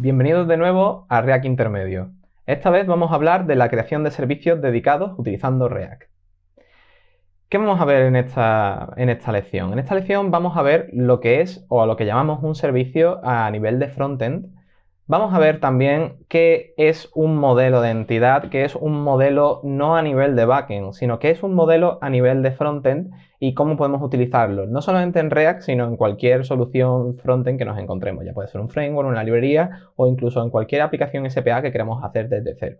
Bienvenidos de nuevo a React Intermedio. Esta vez vamos a hablar de la creación de servicios dedicados utilizando React. ¿Qué vamos a ver en esta lección? En esta lección vamos a ver lo que es o lo que llamamos un servicio a nivel de frontend. Vamos a ver también qué es un modelo de entidad, qué es un modelo no a nivel de backend, sino que es un modelo a nivel de frontend y cómo podemos utilizarlo, no solamente en React, sino en cualquier solución frontend que nos encontremos. Ya puede ser un framework, una librería o incluso en cualquier aplicación SPA que queramos hacer desde cero.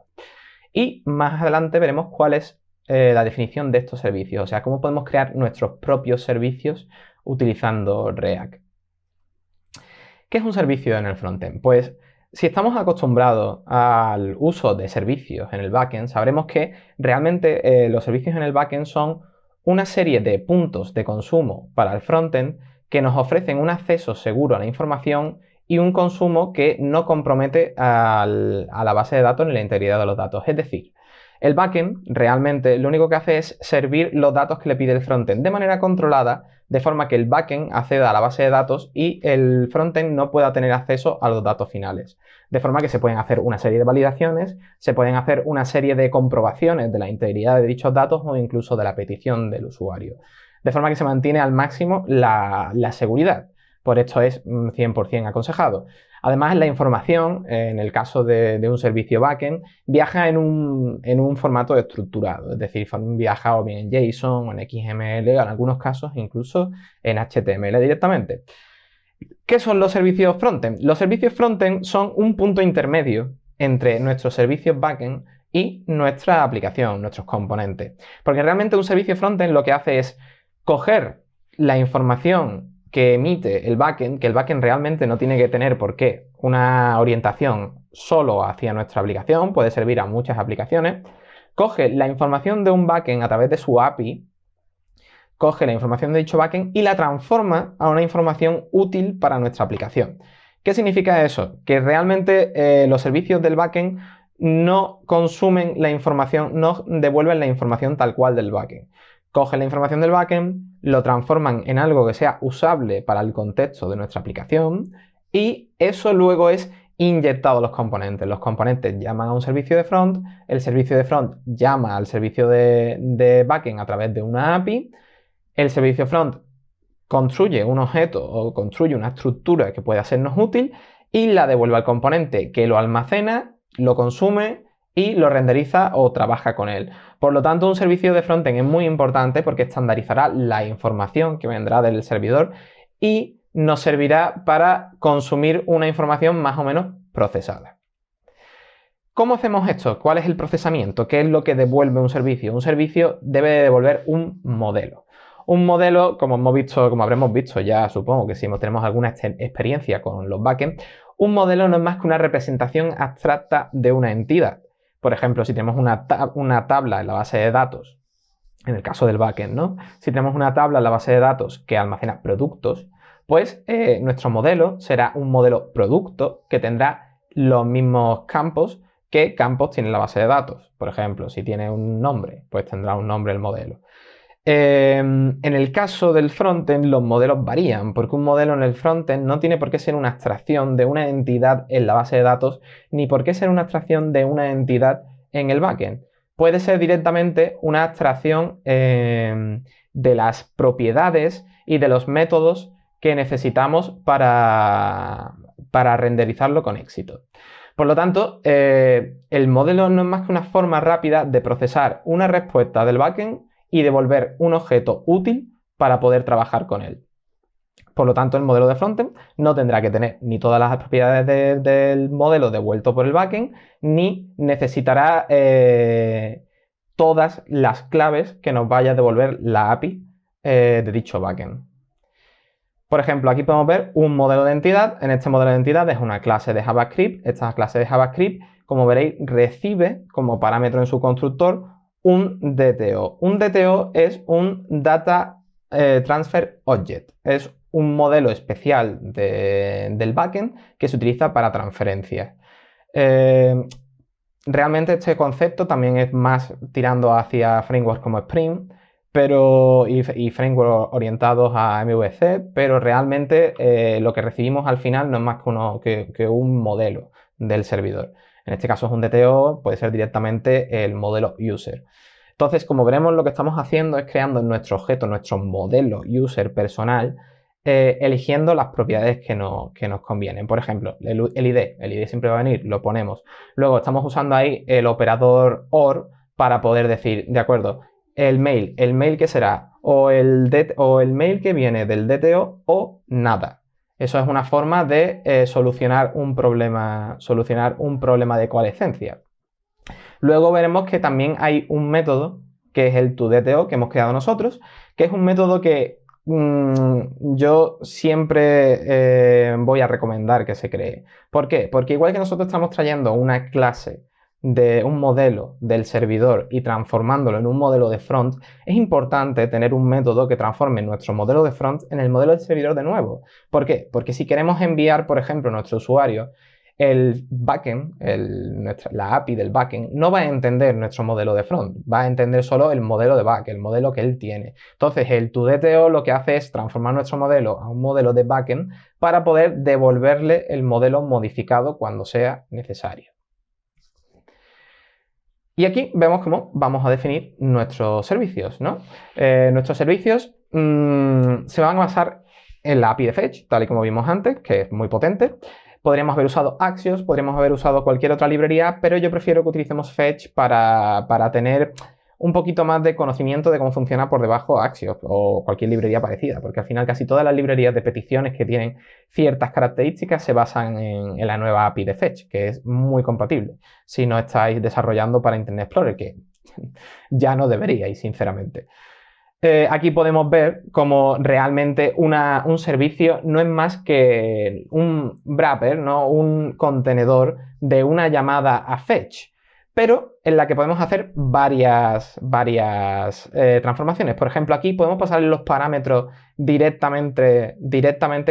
Y más adelante veremos cuál es la definición de estos servicios, o sea, cómo podemos crear nuestros propios servicios utilizando React. ¿Qué es un servicio en el frontend? Pues si estamos acostumbrados al uso de servicios en el backend, sabremos que realmente los servicios en el backend son una serie de puntos de consumo para el frontend que nos ofrecen un acceso seguro a la información y un consumo que no compromete a la base de datos ni la integridad de los datos. Es decir, el backend realmente lo único que hace es servir los datos que le pide el frontend de manera controlada, de forma que el backend acceda a la base de datos y el frontend no pueda tener acceso a los datos finales. De forma que se pueden hacer una serie de validaciones, se pueden hacer una serie de comprobaciones de la integridad de dichos datos o incluso de la petición del usuario. De forma que se mantiene al máximo la seguridad. Por esto es 100% aconsejado. Además, la información, en el caso de un servicio backend, viaja en un formato estructurado, es decir, viaja o bien en JSON o en XML, en algunos casos incluso en HTML directamente. ¿Qué son los servicios frontend? Los servicios frontend son un punto intermedio entre nuestros servicios backend y nuestra aplicación, nuestros componentes. Porque realmente un servicio frontend lo que hace es coger la información que emite el backend, que el backend realmente no tiene que tener por qué una orientación solo hacia nuestra aplicación, puede servir a muchas aplicaciones, coge la información de un backend a través de su API, coge la información de dicho backend y la transforma a una información útil para nuestra aplicación. ¿Qué significa eso? Que realmente los servicios del backend no consumen la información, no devuelven la información tal cual del backend. Cogen la información del backend, lo transforman en algo que sea usable para el contexto de nuestra aplicación y eso luego es inyectado a los componentes. Los componentes llaman a un servicio de front, el servicio de front llama al servicio de backend a través de una API, el servicio front construye un objeto o construye una estructura que pueda sernos útil y la devuelve al componente que lo almacena, lo consume y lo renderiza o trabaja con él. Por lo tanto, un servicio de frontend es muy importante porque estandarizará la información que vendrá del servidor y nos servirá para consumir una información más o menos procesada. ¿Cómo hacemos esto? ¿Cuál es el procesamiento? ¿Qué es lo que devuelve un servicio? Un servicio debe devolver un modelo. Un modelo, como habremos visto ya, supongo que si tenemos alguna experiencia con los backends, un modelo no es más que una representación abstracta de una entidad. Por ejemplo, si tenemos una tabla en la base de datos, en el caso del backend, ¿no? Si tenemos una tabla en la base de datos que almacena productos, pues nuestro modelo será un modelo producto que tendrá los mismos campos que campos tiene la base de datos. Por ejemplo, si tiene un nombre, pues tendrá un nombre el modelo. En el caso del frontend, los modelos varían, porque un modelo en el frontend no tiene por qué ser una abstracción de una entidad en la base de datos, ni por qué ser una abstracción de una entidad en el backend. Puede ser directamente una abstracción de las propiedades y de los métodos que necesitamos para renderizarlo con éxito. Por lo tanto, el modelo no es más que una forma rápida de procesar una respuesta del backend y devolver un objeto útil para poder trabajar con él. Por lo tanto, el modelo de frontend no tendrá que tener ni todas las propiedades del modelo devuelto por el backend, ni necesitará todas las claves que nos vaya a devolver la API de dicho backend. Por ejemplo, aquí podemos ver un modelo de entidad. En este modelo de entidad es una clase de JavaScript. Esta clase de JavaScript, como veréis, recibe como parámetro en su constructor un DTO. Un DTO es un Data Transfer Object. Es un modelo especial del backend que se utiliza para transferencias. Realmente este concepto también es más tirando hacia frameworks como Spring, y frameworks orientados a MVC, pero realmente lo que recibimos al final no es más que un modelo del servidor. En este caso es un DTO, puede ser directamente el modelo user. Entonces, como veremos, lo que estamos haciendo es creando nuestro objeto, nuestro modelo user personal, eligiendo las propiedades que nos convienen. Por ejemplo, el ID siempre va a venir, lo ponemos. Luego estamos usando ahí el operador OR para poder decir, de acuerdo, el mail que será o el mail que viene del DTO o nada. Eso es una forma de solucionar un problema de coalescencia. Luego veremos que también hay un método que es el toDTO que hemos creado nosotros, que es un método que yo siempre voy a recomendar que se cree. ¿Por qué? Porque igual que nosotros estamos trayendo una clase de un modelo del servidor y transformándolo en un modelo de front, es importante tener un método que transforme nuestro modelo de front en el modelo del servidor de nuevo. ¿Por qué? Porque si queremos enviar, por ejemplo, a nuestro usuario el backend, la API del backend, no va a entender nuestro modelo de front, va a entender solo el modelo de back, el modelo que él tiene. Entonces, el toDTO lo que hace es transformar nuestro modelo a un modelo de backend para poder devolverle el modelo modificado cuando sea necesario. Y aquí vemos cómo vamos a definir nuestros servicios, ¿no? Nuestros servicios se van a basar en la API de Fetch, tal y como vimos antes, que es muy potente. Podríamos haber usado Axios, podríamos haber usado cualquier otra librería, pero yo prefiero que utilicemos Fetch para tener un poquito más de conocimiento de cómo funciona por debajo Axios o cualquier librería parecida, porque al final casi todas las librerías de peticiones que tienen ciertas características se basan en la nueva API de Fetch, que es muy compatible si no estáis desarrollando para Internet Explorer, que ya no deberíais, sinceramente. Aquí podemos ver cómo realmente un servicio no es más que un wrapper, ¿no? Un contenedor de una llamada a fetch, pero en la que podemos hacer varias transformaciones. Por ejemplo, aquí podemos pasarle los parámetros directamente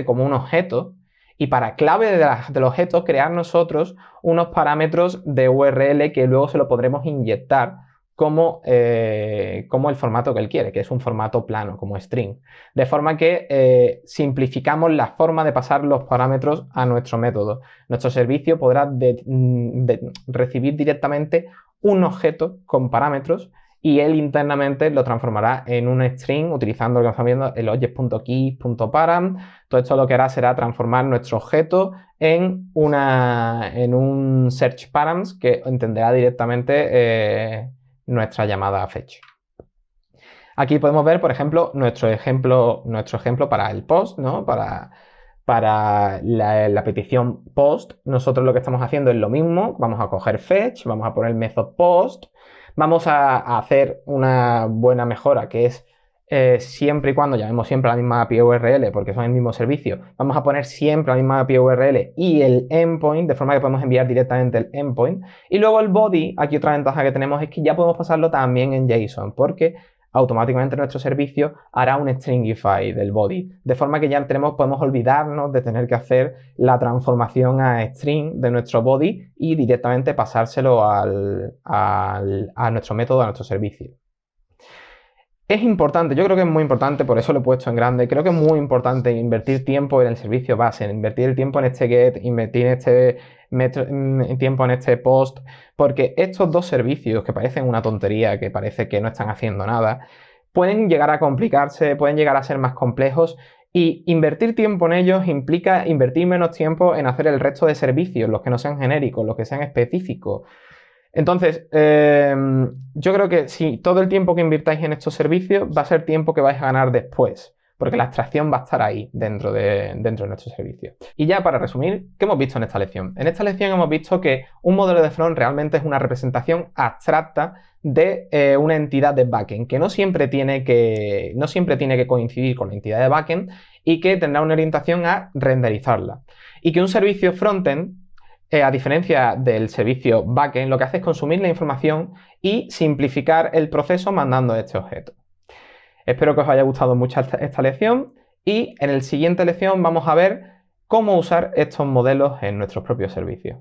como un objeto y para clave del objeto crear nosotros unos parámetros de URL que luego se lo podremos inyectar como el formato que él quiere, que es un formato plano, como string. De forma que simplificamos la forma de pasar los parámetros a nuestro método. Nuestro servicio podrá recibir directamente un objeto con parámetros y él internamente lo transformará en un string utilizando lo que estamos viendo, el object.keys.param. Todo esto lo que hará será transformar nuestro objeto en un search params que entenderá directamente nuestra llamada a fetch. Aquí podemos ver, por ejemplo, nuestro ejemplo para el post, ¿no? Para la petición post, nosotros lo que estamos haciendo es lo mismo. Vamos a coger fetch, vamos a poner el método post, vamos a hacer una buena mejora que es siempre y cuando llamemos siempre a la misma API URL, porque son el mismo servicio, vamos a poner siempre la misma API URL y el endpoint, de forma que podemos enviar directamente el endpoint. Y luego el body, aquí otra ventaja que tenemos es que ya podemos pasarlo también en JSON, porque automáticamente nuestro servicio hará un stringify del body, de forma que ya podemos olvidarnos de tener que hacer la transformación a string de nuestro body y directamente pasárselo a nuestro método, a nuestro servicio. Es importante, yo creo que es muy importante, por eso lo he puesto en grande, creo que es muy importante invertir tiempo en el servicio base, invertir el tiempo en este get, invertir tiempo en este post, porque estos dos servicios que parecen una tontería, que parece que no están haciendo nada, pueden llegar a complicarse, pueden llegar a ser más complejos y invertir tiempo en ellos implica invertir menos tiempo en hacer el resto de servicios, los que no sean genéricos, los que sean específicos. Entonces, yo creo que si todo el tiempo que invirtáis en estos servicios va a ser tiempo que vais a ganar después, porque la abstracción va a estar ahí dentro de nuestro servicio. Y ya para resumir, ¿qué hemos visto en esta lección? En esta lección hemos visto que un modelo de front realmente es una representación abstracta de una entidad de backend, que no siempre tiene que coincidir con la entidad de backend y que tendrá una orientación a renderizarla. Y que un servicio frontend, a diferencia del servicio backend, lo que hace es consumir la información y simplificar el proceso mandando este objeto. Espero que os haya gustado mucho esta lección y en la siguiente lección vamos a ver cómo usar estos modelos en nuestros propios servicios.